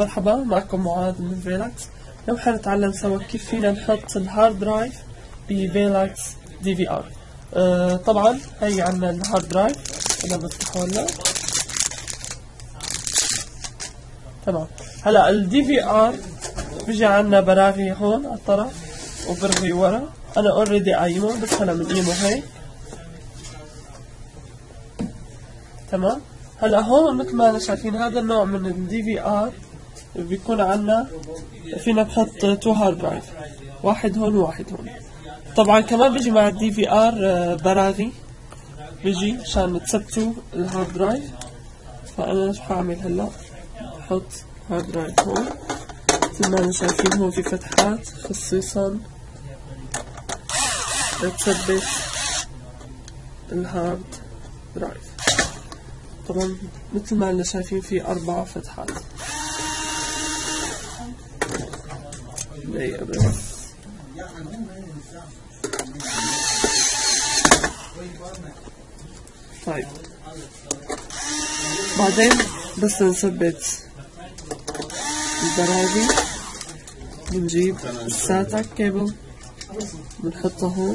مرحبا، معكم معاذ من فيلاكس. اليوم حنتعلم سوا كيف فينا نحط الهارد درايف بفيلاكس DVR. طبعا هي عنا الهارد درايف، انا بفتحه هلا. تمام. هلا DVR بيجي عنا براغي هون على الطرف وبرغي ورا. انا اوريدي قايمه، بس انا بنقيمه هيك. تمام. هلا هون مثل ما شايفين هذا النوع من DVR بيكون عنا فينا نحط 2 هارد درايف، واحد هون وواحد هون. طبعا كمان بيجي مع DVR براغي بيجي عشان تثبتوا الهارد درايف. فانا شو حاعمل هلا؟ بحط هارد درايف هون، مثل ما شايفين هون في فتحات خصيصا لتثبت الهارد درايف. طبعا مثل ما شايفين في 4 فتحات. طيب بعدين بس نثبت البراغي بنجيب الساتا كيبل بنحطه هون،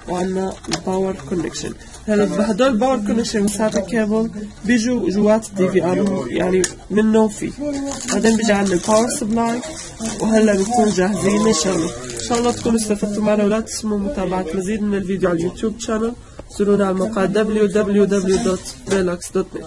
وعنا الباور كونكشن. هلا بهدول الباور كونكشن والساتا كيبل بيجوا جوات DVR، يعني منه فيه. بعدين بيجي عنا الباور سبلاي، وهلا بنكون جاهزين للشغل. ان شاء الله تكونوا استفدتوا معنا، ولا تنسوا متابعة مزيد من الفيديو على اليوتيوب شانل. زورونا على الموقع www.relax.net.